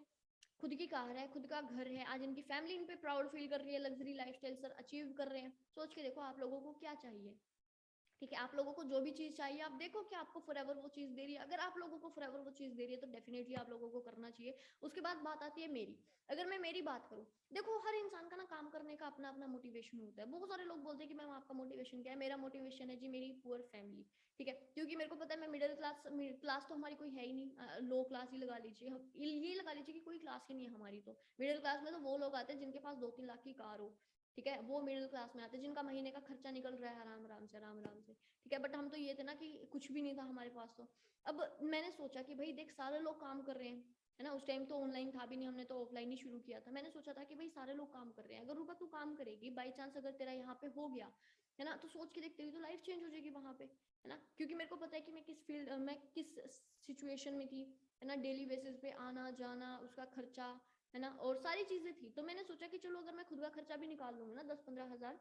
खुद की कार है, खुद का घर है, आज इनकी फैमिली इन पे प्राउड फील कर रही है, लग्जरी लाइफस्टाइल सर अचीव कर रहे हैं। सोच के देखो आप लोगों को क्या चाहिए, ठीक है? आप लोगों को जो भी चीज चाहिए आप देखो कि आपको फॉरएवर वो चीज दे रही है। अगर आप लोगों को फॉरएवर वो चीज दे रही है तो डेफिनेटली आप लोगों को करना चाहिए। उसके बाद बात आती है मेरी, अगर मैं मेरी बात करूँ, देखो हर इंसान का ना काम करने का अपना अपना मोटिवेशन होता है। बहुत सारे लोग बोलते हैं कि मैम आपका मोटिवेशन क्या है? मेरा मोटिवेशन है जी मेरी पुअर फैमिली, ठीक है? क्योंकि मेरे को पता है मैं मिडिल क्लास, क्लास तो हमारी कोई है ही नहीं, लो क्लास ही लगा लीजिए, हम ये लगा लीजिए कि कोई क्लास ही नहीं है हमारी। तो मिडिल क्लास में तो वो लोग आते हैं जिनके पास 2-3 लाख की कार हो, ठीक है? वो मिडिल क्लास में आते हैं जिनका महीने का खर्चा निकल रहा है आराम आराम से, आराम आराम से, ठीक है? बट हम तो ये थे ना कि कुछ भी नहीं था हमारे पास। तो अब मैंने सोचा कि भाई देख सारे लोग काम कर रहे हैं, है ना? उस टाइम तो ऑनलाइन था भी नहीं, हमने तो ऑफलाइन ही शुरू किया था। मैंने सोचा था कि भाई सारे लोग काम कर रहे हैं, अगर रूपा तू काम करेगी, बाई चांस अगर तेरा यहाँ पे हो गया, है ना, तो सोच के देखते हुए तो लाइफ चेंज हो जाएगी वहां पे, है ना? क्योंकि मेरे को पता है कि मैं किस फील्ड मैं किस सिचुएशन में थी, है ना? डेली बेसिस पे आना जाना, उसका खर्चा, है ना, और सारी चीजें थी। तो मैंने सोचा कि चलो अगर मैं खुद का खर्चा भी निकाल लूंगी ना 10-15 हजार,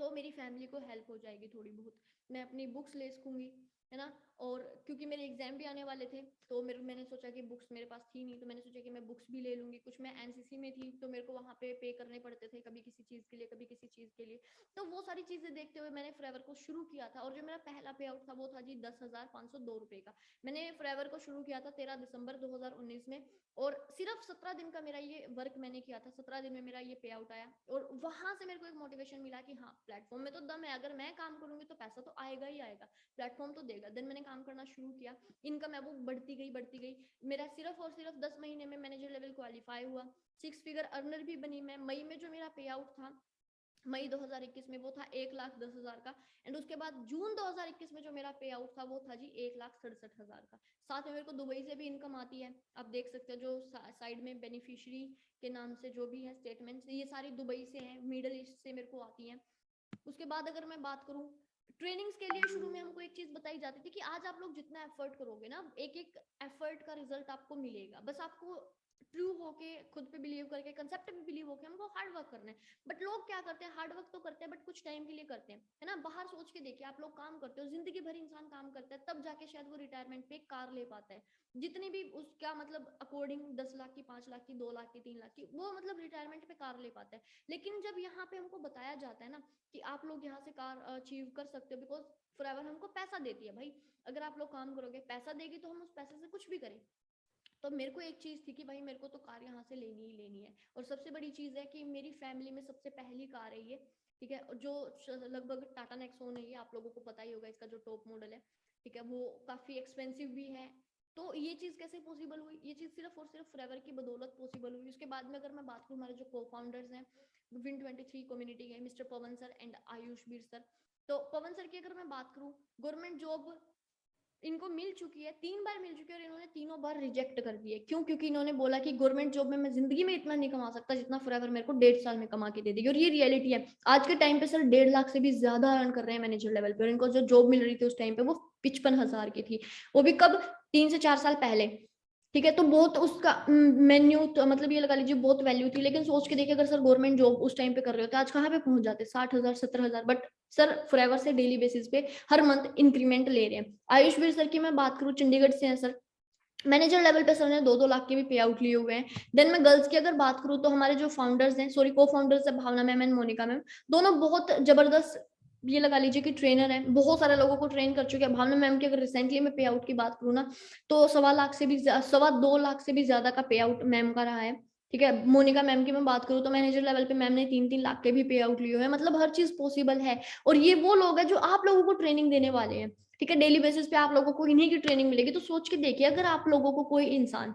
तो मेरी फैमिली को हेल्प हो जाएगी थोड़ी बहुत। मैं अपनी बुक्स ले सकूंगी, है ना? और क्योंकि मेरे एग्जाम भी आने वाले थे तो मैंने सोचा कि बुक्स मेरे पास थी नहीं, तो मैंने सोचा कि मैं बुक्स भी ले लूंगी। कुछ मैं एनसीसी में थी तो मेरे को वहां पे करने पड़ते थे, कभी किसी चीज के लिए कभी किसी चीज के लिए। तो वो सारी चीजें देखते हुए मैंने फॉरएवर को शुरू किया था, और जो मेरा पहला पे आउट था वो था जी 10,502 रुपए का। मैंने फॉरएवर को शुरू किया था 13 दिसंबर 2019 में, और सिर्फ 17 दिन का मेरा ये वर्क मैंने किया था, 17 दिन में मेरा ये पे आउट आया। और वहां से मेरे को एक मोटिवेशन मिला कि हाँ प्लेटफॉर्म में तो दम है, अगर मैं काम करूंगी तो पैसा तो आएगा ही आएगा, प्लेटफॉर्म तो देगा। देन मैंने काम करना शुरू किया, इनकम है वो बढ़ती गई। मेरा सिर्फ और सिर्फ 10 महीने में मैनेजर लेवल क्वालिफाई हुआ, 6 फिगर अर्नर भी बनी मैं। मई में जो मेरा पे आउट था मई 2021 में वो था 1,10,000 का। एंड उसके बाद जून 2021 में जो मेरा पे आउट था वो था जी 1,67,000 का। साथ में मेरे को दुबई से भी इनकम आती है, आप देख सकते हो जो साइड में बेनिफिशियरी के नाम से जो भी है स्टेटमेंट्स, ये सारी दुबई से हैं, मिडल ईस्ट से मेरे को आती हैं। उसके बाद अगर मैं बात करूं ट्रेनिंग्स के लिए शुरू में हमको एक चीज बताई जाती थी कि आज आप लोग जितना एफर्ट करोगे ना, एक एक एफर्ट का रिजल्ट आपको मिलेगा। बस आपको ट्रू होके, खुद पे बिलीव करके, कंसेप्ट पे बिलीव होके हमको हार्ड वर्क करना है। बट लोग क्या करते हैं, हार्ड वर्क तो करते हैं बट कुछ टाइम के लिए करते हैं, है ना। बाहर सोच के देखिए, आप लोग काम करते हो, जिंदगी भर इंसान काम करता है, तब जाके शायद वो रिटायरमेंट पे एक कार ले पाता है। जितनी भी उसका मतलब अकॉर्डिंग 10 लाख की, 5 लाख की, 2 लाख की, 3 लाख की, वो मतलब रिटायरमेंट पे कार ले पाता है। लेकिन जब यहाँ पे हमको बताया जाता है ना कि आप लोग यहाँ से कार अचीव कर सकते हो, बिकॉज फॉरएवर हमको पैसा देती है भाई। अगर आप लोग काम करोगे, पैसा देगी तो हम उस पैसे से कुछ भी करें। तो मेरे को एक चीज थी कि भाई मेरे को तो कार यहाँ से लेनी ही लेनी है। और सबसे बड़ी चीज है कि मेरी फैमिली में सबसे पहली कार है ये, ठीक है, जो लगभग टाटा नेक्सॉन है, ये आप लोगों को पता ही होगा, इसका जो टॉप मॉडल है, ठीक है, वो काफी एक्सपेंसिव भी है। तो ये चीज कैसे पॉसिबल हुई, ये चीज सिर्फ और सिर्फ फॉरएवर की बदौलत पॉसिबल हुई। उसके बाद में अगर मैं बात करूँ, हमारे जो को फाउंडर्स हैं Win23 कम्युनिटी के, mister Pawan sir and Ayush Bir sir. तो पवन सर की अगर मैं बात करूँ, गवर्नमेंट जॉब इनको मिल चुकी है, 3 बार मिल चुकी है, और इन्होंने तीनों बार रिजेक्ट कर दिए। क्यों? क्योंकि इन्होंने बोला कि गवर्नमेंट जॉब में मैं जिंदगी में इतना नहीं कमा सकता जितना फॉरएवर मेरे को 1.5 साल में कमा के दे देगी। और ये रियलिटी है। आज के टाइम पे सर 1.5 लाख से भी ज्यादा अर्न कर रहे हैं मैनेजर लेवल पे, और इनको जो जॉब मिल रही थी उस टाइम पे वो 55,000 की थी। वो भी कब? 3 से 4 साल पहले, ठीक है। तो बहुत उसका मेन्यू, तो मतलब ये लगा लीजिए बहुत वैल्यू थी। लेकिन सोच के देखिए, अगर सर गवर्नमेंट जॉब उस टाइम पे कर रहे होते, आज कहाँ पे पहुंच जाते? 60,000, 70,000। बट सर फॉरएवर से डेली बेसिस पे हर मंथ इंक्रीमेंट ले रहे हैं। आयुषवीर सर की मैं बात करूँ, चंडीगढ़ से हैं सर, मैनेजर लेवल पे सर ने 2-2 लाख के भी पे आउट लिए हुए हैं। देन मैं गर्ल्स की अगर बात करूँ, तो हमारे जो फाउंडर्स हैं, सॉरी को फाउंडर्स है, भावना मैम एंड मोनिका मैम, दोनों बहुत जबरदस्त, ये लगा लीजिए कि ट्रेनर है, बहुत सारे लोगों को ट्रेन कर चुके हैं। भावना मैम की अगर रिसेंटली मैं पे आउट की बात करूँ ना, तो 2.25 से भी 2.25 से भी ज्यादा का पे आउट मैम का रहा है, ठीक है। मोनिका मैम की मैं बात करूँ तो मैनेजर लेवल पे मैम ने 3-3 लाख के भी पे आउट लिए हुए हैं। मतलब हर चीज पॉसिबल है। और ये वो लोग हैं जो आप लोगों को ट्रेनिंग देने वाले हैं, ठीक है। डेली बेसिस पे आप लोगों को इन्हीं की ट्रेनिंग मिलेगी। तो सोच के देखिए, अगर आप लोगों को कोई इंसान,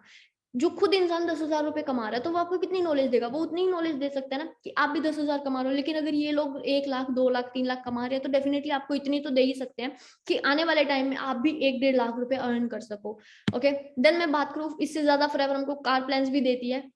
जो खुद इंसान 10,000 रुपए कमा रहा है, तो वो आपको कितनी नॉलेज देगा? वो उतनी ही नॉलेज दे सकता है ना कि आप भी 10,000 कमा रहे हो। लेकिन अगर ये लोग 1 लाख, 2 लाख, 3 लाख कमा रहे हैं, तो डेफिनेटली आपको इतनी तो दे ही सकते हैं कि आने वाले टाइम में आप भी 1-1.5 लाख रुपए अर्न कर सको। ओके। देन मैं बात करूँ, इससे ज्यादा फॉरएवर हमको कार प्लान्स भी देती है,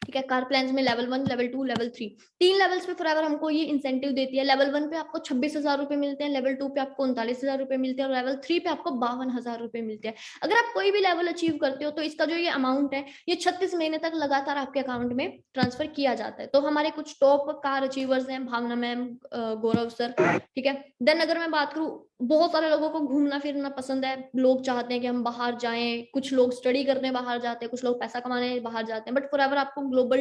ठीक है। कार प्लान्स में लेवल 1, लेवल 2, लेवल 3, 3 लेवल्स पे फॉरएवर हमको ये इंसेंटिव देती है। लेवल 1 पे आपको 26,000 रुपए मिलते हैं, लेवल 2 पे आपको 39,000 रुपए मिलते हैं, और लेवल 3 पे आपको 52,000 रुपए मिलते हैं। अगर आप कोई भी लेवल अचीव करते हो, तो इसका जो ये अमाउंट है, ये 36 महीने तक लगातार आपके अकाउंट में ट्रांसफर किया जाता है। तो हमारे कुछ टॉप कार अचीवर्स हैं, भावना मैम, गौरव सर, ठीक है। देन अगर मैं बात करूँ, बहुत सारे लोगों को घूमना फिरना पसंद है, लोग चाहते हैं कि हम बाहर जाएं, कुछ लोग स्टडी करने बाहर जाते हैं, कुछ लोग पैसा कमाने बाहर जाते हैं। बट फॉरएवर आपको ग्लोबल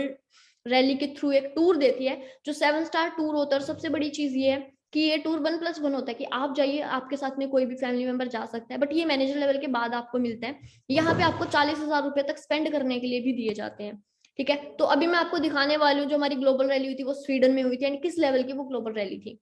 रैली के थ्रू एक टूर देती है, जो 7 स्टार टूर होता है। और सबसे बड़ी चीज ये है कि ये टूर 1+1 होता है, कि आप जाइए, आपके साथ में कोई भी फैमिली मेंबर जा सकता है। बट ये मैनेजर लेवल के बाद आपको मिलता है। यहाँ पे आपको 40,000 रुपए तक स्पेंड करने के लिए भी दिए जाते हैं, ठीक है। तो अभी मैं आपको दिखाने वाली हूँ, जो हमारी ग्लोबल रैली हुई थी वो स्वीडन में हुई थी, एंड किस लेवल की वो ग्लोबल रैली थी।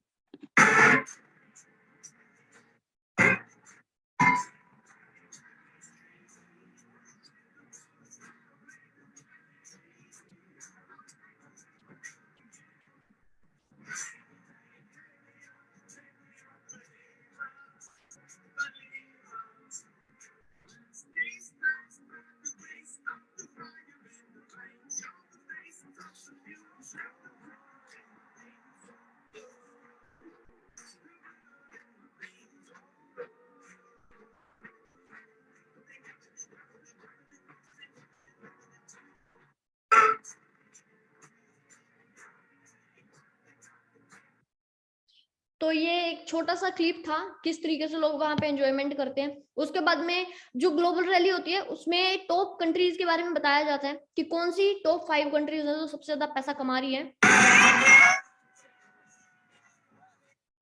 तो ये एक छोटा सा क्लिप था, किस तरीके से लोग वहां पे एंजॉयमेंट करते हैं। उसके बाद में जो ग्लोबल रैली होती है, उसमें टॉप कंट्रीज के बारे में बताया जाता है कि कौन सी टॉप 5 कंट्रीज है जो सबसे ज्यादा पैसा कमा रही है।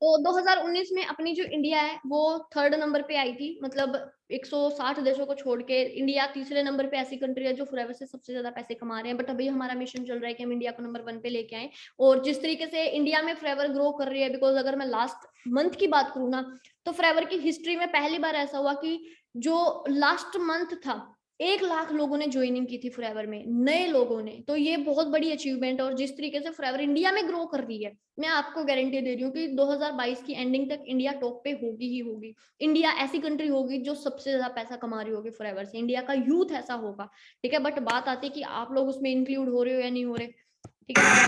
तो 2019 में अपनी जो इंडिया है वो 3rd नंबर पे आई थी। मतलब 160 देशों को छोड़ के इंडिया तीसरे नंबर पे ऐसी कंट्री है जो फॉरएवर से सबसे ज्यादा पैसे कमा रहे हैं। बट अभी हमारा मिशन चल रहा है कि हम इंडिया को नंबर 1 पे लेके आए। और जिस तरीके से इंडिया में फॉरएवर ग्रो कर रही है, बिकॉज अगर मैं लास्ट मंथ की बात करूँ ना, तो फॉरएवर की हिस्ट्री में पहली बार ऐसा हुआ कि जो लास्ट मंथ था, 1 लाख लोगों ने ज्वाइनिंग की थी फॉरएवर में, नए लोगों ने। तो ये बहुत बड़ी अचीवमेंट है। और जिस तरीके से फॉरएवर इंडिया में ग्रो कर रही है, मैं आपको गारंटी दे रही हूँ कि 2022 की एंडिंग तक इंडिया टॉप पे होगी ही होगी। इंडिया ऐसी कंट्री होगी जो सबसे ज्यादा पैसा कमा रही होगी फॉरएवर से। इंडिया का यूथ ऐसा होगा, ठीक है। बट बात आती है कि आप लोग उसमें इंक्लूड हो रहे हो या नहीं हो रहे, ठीक है।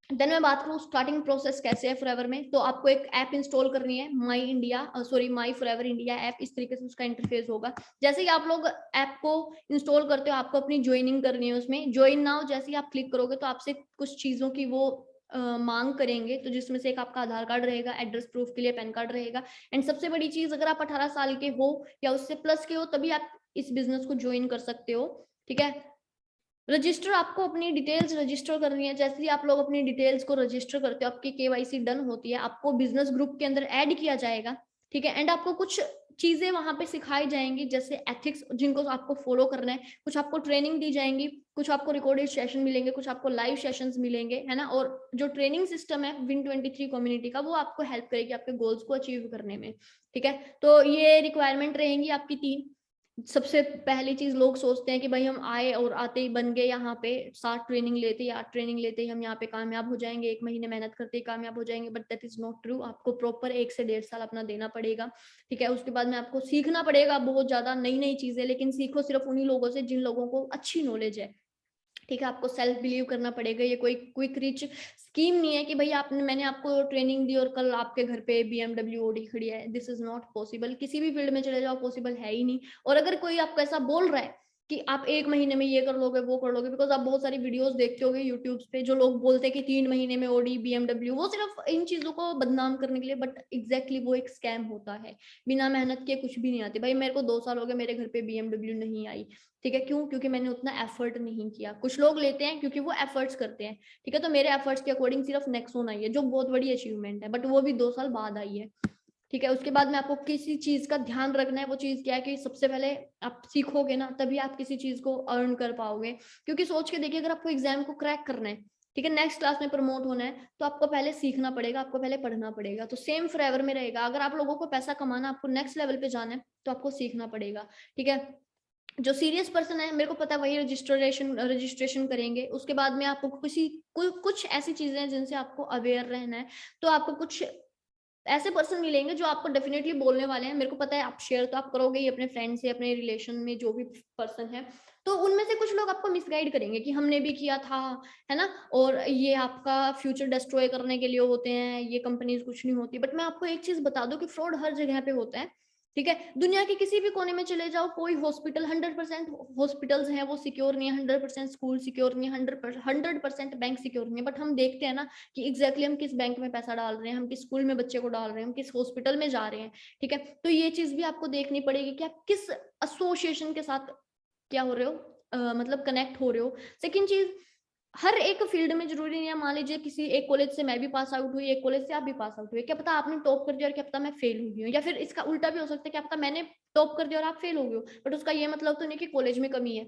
देन मैं बात करूँ स्टार्टिंग प्रोसेस कैसे है फॉरएवर में, तो आपको एक ऐप इंस्टॉल करनी है, माई फॉरएवर इंडिया ऐप, इस तरीके से उसका इंटरफेस होगा। जैसे ही आप लोग ऐप को इंस्टॉल करते हो, आपको अपनी ज्वाइनिंग करनी है उसमें, ज्वाइन नाउ जैसे ही आप क्लिक करोगे तो आपसे कुछ चीजों की वो मांग करेंगे, तो जिसमें से एक आपका आधार कार्ड रहेगा, एड्रेस प्रूफ के लिए पैन कार्ड रहेगा, एंड सबसे बड़ी चीज, अगर आप 18 साल के हो या उससे प्लस के हो तभी आप इस बिजनेस को ज्वाइन कर सकते हो। ठीक है, रजिस्टर, आपको अपनी डिटेल्स रजिस्टर करनी है। जैसे ही आप लोग अपनी डिटेल्स को रजिस्टर करते हो, आपकी केवाईसी डन होती है, आपको बिजनेस ग्रुप के अंदर ऐड किया जाएगा। ठीक है, एंड आपको कुछ चीजें वहां पे सिखाई जाएंगी, जैसे एथिक्स जिनको आपको फॉलो करना है, कुछ आपको ट्रेनिंग दी जाएंगी, कुछ आपको रिकॉर्डेड सेशन मिलेंगे, कुछ आपको लाइव सेशंस मिलेंगे, है ना। और जो ट्रेनिंग सिस्टम है Win23 कम्युनिटी का, वो आपको हेल्प करेगी आपके गोल्स को अचीव करने में। ठीक है, तो ये रिक्वायरमेंट रहेंगी आपकी 3। सबसे पहली चीज, लोग सोचते हैं कि भाई हम आए और आते ही बन गए यहाँ पे, 7 ट्रेनिंग लेते ही 8 ट्रेनिंग लेते ही हम यहाँ पे कामयाब हो जाएंगे, 1 महीने मेहनत करते ही कामयाब हो जाएंगे, but that is not true. आपको प्रॉपर 1 से 1.5 साल अपना देना पड़ेगा। ठीक है, उसके बाद में आपको सीखना पड़ेगा बहुत ज्यादा नई नई चीजें, लेकिन सीखो सिर्फ उन्हीं लोगों से जिन लोगों को अच्छी नॉलेज है। ठीक है, आपको सेल्फ बिलीव करना पड़ेगा। ये कोई क्विक रिच स्कीम नहीं है कि भाई मैंने आपको ट्रेनिंग दी और कल आपके घर पे BMW ओडी खड़ी है। दिस इज नॉट पॉसिबल, किसी भी फील्ड में चले जाओ पॉसिबल है ही नहीं। और अगर कोई आपको ऐसा बोल रहा है कि आप 1 महीने में ये कर लोगे वो कर लोगे, बिकॉज आप बहुत सारी वीडियोस देखते होगे यूट्यूब पे, जो लोग बोलते हैं कि 3 महीने में ओडी BMW, वो सिर्फ इन चीजों को बदनाम करने के लिए, बट एग्जैक्टली वो एक स्कैम होता है। बिना मेहनत के कुछ भी नहीं आती भाई। मेरे को 2 साल हो गए, मेरे घर पे BMW नहीं आई। ठीक है, क्यों? क्योंकि मैंने उतना एफर्ट नहीं किया। कुछ लोग लेते हैं क्योंकि वो एफर्ट्स करते हैं। ठीक है, तो मेरे एफर्ट्स के अकॉर्डिंग सिर्फ नेक्सॉन आई है, जो बहुत बड़ी अचीवमेंट है, बट वो भी 2 साल बाद आई है। ठीक है, उसके बाद में आपको किसी चीज का ध्यान रखना है। वो चीज क्या है कि सबसे पहले आप सीखोगे ना, तभी आप किसी चीज को अर्न कर पाओगे। क्योंकि सोच के देखिए, अगर आपको एग्जाम को क्रैक करना है, ठीक है, नेक्स्ट क्लास में प्रमोट होना है, तो आपको पहले सीखना पड़ेगा, आपको पहले पढ़ना पड़ेगा। तो सेम फॉरएवर में रहेगा। अगर आप लोगों को पैसा कमाना, आपको नेक्स्ट लेवल पे जाना है, तो आपको सीखना पड़ेगा। ठीक है, जो सीरियस पर्सन है, मेरे को पता है वही रजिस्ट्रेशन करेंगे। उसके बाद में आपको कुछ ऐसी चीजें हैं जिनसे आपको अवेयर रहना है। तो आपको कुछ ऐसे पर्सन मिलेंगे जो आपको डेफिनेटली बोलने वाले हैं। मेरे को पता है आप शेयर तो आप करोगे ही अपने फ्रेंड से, अपने रिलेशन में जो भी पर्सन है, तो उनमें से कुछ लोग आपको मिसगाइड करेंगे कि हमने भी किया था, है ना, और ये आपका फ्यूचर डिस्ट्रॉय करने के लिए होते हैं, ये कंपनीज कुछ नहीं होती। बट मैं आपको एक चीज बता दूं कि फ्रॉड हर जगह पे होता है। ठीक है, दुनिया के किसी भी कोने में चले जाओ, कोई हॉस्पिटल 100% हॉस्पिटल्स हैं वो सिक्योर नहीं है, 100% स्कूल सिक्योर नहीं है, 100% बैंक सिक्योर नहीं है। बट हम देखते हैं ना कि एग्जैक्टली हम किस बैंक में पैसा डाल रहे हैं, हम किस स्कूल में बच्चे को डाल रहे हैं, हम किस हॉस्पिटल में जा रहे हैं। ठीक है, तो ये चीज भी आपको देखनी पड़ेगी कि आप किस एसोसिएशन के साथ क्या हो रहे हो, मतलब कनेक्ट हो रहे हो। सेकेंड चीज, हर एक फील्ड में जरूरी नहीं है। मान लीजिए किसी एक कॉलेज से मैं भी पास आउट हुई, एक कॉलेज से आप भी पास आउट हुए, क्या पता आपने टॉप कर दिया और क्या पता मैं फेल हुई हूँ, या फिर इसका उल्टा भी हो सकता है, क्या पता मैंने टॉप कर दिया और आप फेल हो गए हो। बट उसका ये मतलब तो नहीं कि कॉलेज में कमी है।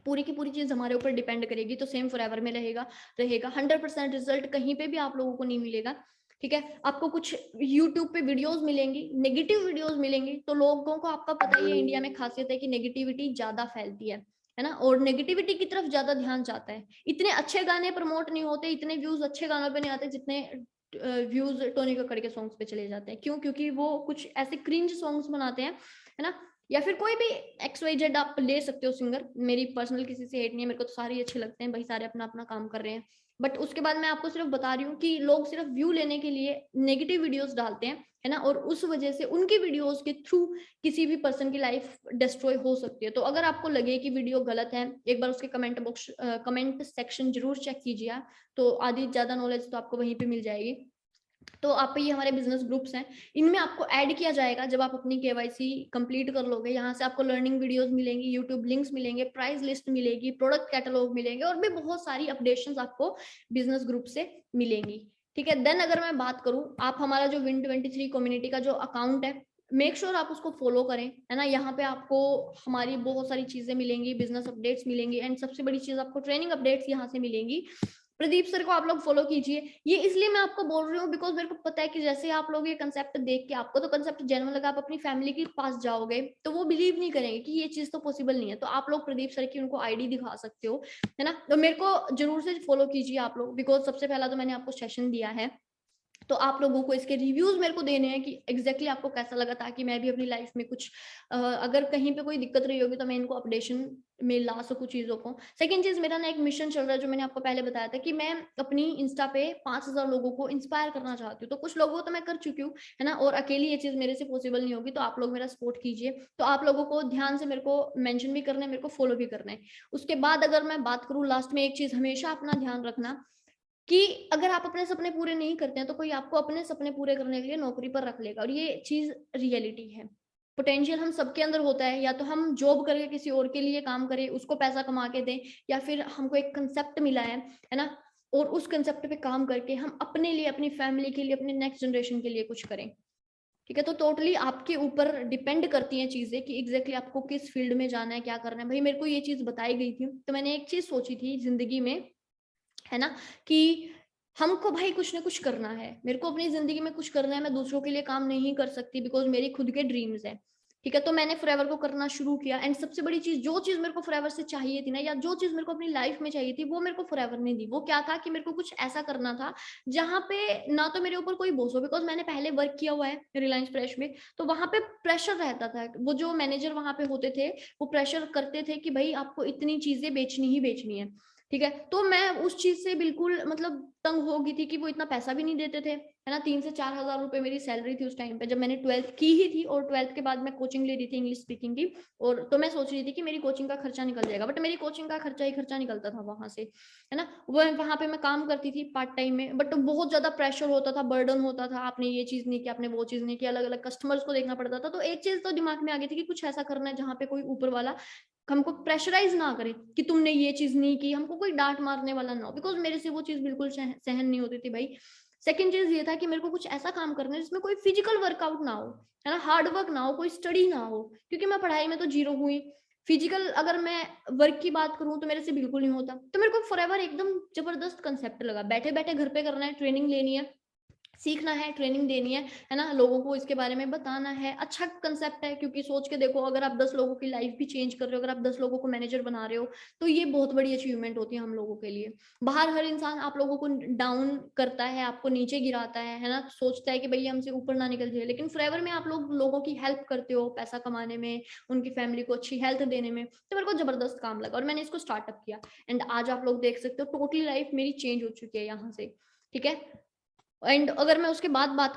पूरी की पूरी चीज हमारे ऊपर डिपेंड करेगी। तो सेम फॉरएवर में रहेगा 100% रिजल्ट कहीं पे भी आप लोगों को नहीं मिलेगा। ठीक है, आपको कुछ यूट्यूब पे वीडियोस मिलेंगी, नेगेटिव वीडियोस मिलेंगी। तो लोगों को, आपका पता ही है इंडिया में खासियत है कि नेगेटिविटी ज्यादा फैलती है ना, और नेगेटिविटी की तरफ ज्यादा ध्यान जाता है। इतने अच्छे गाने प्रमोट नहीं होते, इतने व्यूज अच्छे गानों पे नहीं आते जितने व्यूज टोनी कक्कड़ के सॉन्ग्स पे चले जाते हैं। क्यों? क्योंकि वो कुछ ऐसे क्रिंज सॉन्ग्स बनाते हैं, है ना। या फिर कोई भी XYZ आप ले सकते हो सिंगर, मेरी पर्सनल किसी से हेट नहीं है, मेरे को तो सारे ही अच्छे लगते हैं भाई, सारे अपना अपना काम कर रहे हैं। बट उसके बाद मैं आपको सिर्फ बता रही हूँ कि लोग सिर्फ व्यू लेने के लिए नेगेटिव वीडियोस डालते हैं, है ना, और उस वजह से उनकी वीडियोस के थ्रू किसी भी पर्सन की लाइफ डिस्ट्रॉय हो सकती है। तो अगर आपको लगे कि वीडियो गलत है, एक बार उसके कमेंट सेक्शन जरूर चेक कीजिए आप। तो आधी ज्यादा नॉलेज तो आपको वहीं पे मिल जाएगी। तो आप, ये हमारे बिजनेस ग्रुप्स हैं, इनमें आपको ऐड किया जाएगा जब आप अपनी केवाईसी कंप्लीट कर लोगे। यहाँ से आपको लर्निंग वीडियोस मिलेंगी, यूट्यूब लिंक्स मिलेंगे, प्राइस लिस्ट मिलेगी, प्रोडक्ट कैटलॉग मिलेंगे, और भी बहुत सारी अपडेशंस आपको बिजनेस ग्रुप से मिलेंगी। ठीक है, देन अगर मैं बात करूं, आप हमारा जो Win23 कम्युनिटी का जो अकाउंट है, मेक श्योर आप उसको फॉलो करें, है ना। यहाँ पे आपको हमारी बहुत सारी चीजें मिलेंगी, बिजनेस अपडेट्स मिलेंगी, एंड सबसे बड़ी चीज आपको ट्रेनिंग अपडेट्स यहाँ से मिलेंगी। प्रदीप सर को आप लोग फॉलो कीजिए। ये इसलिए मैं आपको बोल रही हूँ बिकॉज मेरे को पता है कि जैसे आप लोग ये कंसेप्ट देख के, आपको तो कंसेप्ट जेन्युइन लगा, आप अपनी फैमिली के पास जाओगे तो वो बिलीव नहीं करेंगे कि ये चीज तो पॉसिबल नहीं है। तो आप लोग प्रदीप सर की उनको आईडी दिखा सकते हो, है ना। तो मेरे को जरूर से फॉलो कीजिए आप लोग, बिकॉज सबसे पहला तो मैंने आपको सेशन दिया है, तो आप लोगों को इसके रिव्यूज मेरे को देने हैं कि एग्जैक्टली आपको कैसा लगा, ताकि मैं भी अपनी लाइफ में कुछ अगर कहीं पे कोई दिक्कत रही होगी तो मैं इनको अपडेशन में ला सकूं चीजों को। सेकंड चीज, मेरा ना एक मिशन चल रहा है जो मैंने आपको पहले बताया था कि मैं अपनी इंस्टा पे 5,000 लोगों को इंस्पायर करना चाहती हूँ। तो कुछ लोगों को तो मैं कर चुकी हूँ, है ना, और अकेली ये चीज मेरे से पॉसिबल नहीं होगी, तो आप लोग मेरा सपोर्ट कीजिए। तो आप लोगों को ध्यान से मेरे को मेंशन भी करना है, मेरे को फॉलो भी करना है। उसके बाद अगर मैं बात करूँ लास्ट में, एक चीज हमेशा अपना ध्यान रखना कि अगर आप अपने सपने पूरे नहीं करते हैं तो कोई आपको अपने सपने पूरे करने के लिए नौकरी पर रख लेगा, और ये चीज रियलिटी है। पोटेंशियल हम सबके अंदर होता है, या तो हम जॉब करके किसी और के लिए काम करें, उसको पैसा कमा के दें, या फिर हमको एक कंसेप्ट मिला है ना, और उस कंसेप्ट पे काम करके हम अपने लिए, अपनी फैमिली के लिए, अपने नेक्स्ट जनरेशन के लिए कुछ करें। ठीक है, तो टोटली आपके ऊपर डिपेंड करती हैं चीजें कि एग्जैक्टली आपको किस फील्ड में जाना है, क्या करना है। भाई मेरे को ये चीज बताई गई थी, तो मैंने एक चीज सोची थी जिंदगी में, है ना, कि हमको भाई कुछ ना कुछ करना है, मेरे को अपनी जिंदगी में कुछ करना है, मैं दूसरों के लिए काम नहीं कर सकती बिकॉज मेरी खुद के ड्रीम्स है। ठीक है, तो मैंने फॉरएवर को करना शुरू किया, एंड सबसे बड़ी चीज, जो चीज मेरे को फॉरएवर से चाहिए थी ना, या जो चीज मेरे को अपनी लाइफ में चाहिए थी, वो मेरे को फॉरएवर ने दी। वो क्या था कि मेरे को कुछ ऐसा करना था जहां पे ना तो मेरे ऊपर कोई बोझ हो, बिकॉज मैंने पहले वर्क किया हुआ है रिलायंस फ्रेश में, तो वहां पे प्रेशर रहता था। वो जो मैनेजर वहां पे होते थे, वो प्रेशर करते थे कि भाई आपको इतनी चीजें बेचनी ही बेचनी है। ठीक है, तो मैं उस चीज से बिल्कुल मतलब तंग हो गई थी कि वो इतना पैसा भी नहीं देते थे, है ना। 3 से 4 हजार रुपए मेरी सैलरी थी उस टाइम पे, जब मैंने 12th की ही थी, और 12th के बाद मैं कोचिंग ले रही थी इंग्लिश स्पीकिंग की। और तो मैं सोच रही थी कि मेरी कोचिंग का खर्चा निकल जाएगा, बट मेरी कोचिंग का खर्चा ही खर्चा निकलता था वहां से, है ना। वो वहां पे मैं काम करती थी पार्ट टाइम में, बट बहुत ज्यादा प्रेशर होता था, बर्डन होता था, आपने ये चीज नहीं की, आपने वो चीज नहीं की, अलग अलग कस्टमर्स को देखना पड़ता था। तो एक चीज तो दिमाग में आ गई थी कि कुछ ऐसा करना है जहाँ पे कोई ऊपर वाला हमको प्रेशराइज ना करे कि तुमने ये चीज नहीं की, हमको कोई डांट मारने वाला ना हो, बिकॉज मेरे से वो चीज बिल्कुल सहन नहीं होती थी भाई। सेकंड चीज ये था कि मेरे को कुछ ऐसा काम करना है जिसमें कोई फिजिकल वर्कआउट ना हो, है ना, हार्ड वर्क ना हो, कोई स्टडी ना हो, क्योंकि मैं पढ़ाई में तो जीरो हुई। फिजिकल अगर मैं वर्क की बात करूं तो मेरे से बिल्कुल नहीं होता। तो मेरे को फॉरएवर एकदम जबरदस्त कंसेप्ट लगा, बैठे बैठे घर पे करना है, ट्रेनिंग लेनी है, सीखना है, ट्रेनिंग देनी है ना, लोगों को इसके बारे में बताना है। अच्छा कंसेप्ट है, क्योंकि सोच के देखो, अगर आप 10 लोगों की लाइफ भी चेंज कर रहे हो, अगर आप 10 लोगों को मैनेजर बना रहे हो, तो ये बहुत बड़ी अचीवमेंट होती है हम लोगों के लिए। बाहर हर इंसान आप लोगों को डाउन करता है, आपको नीचे गिराता है ना, सोचता है कि भैया हमसे ऊपर ना निकल जाए, लेकिन फॉरएवर में आप लोग लोगों की हेल्प करते हो पैसा कमाने में, उनकी फैमिली को अच्छी हेल्थ देने में। तो मेरे को जबरदस्त काम लगा और मैंने इसको स्टार्टअप किया, एंड आज आप लोग देख सकते हो टोटली लाइफ मेरी चेंज हो चुकी है यहाँ से। ठीक है, एंड अगर मैं उसके बाद बात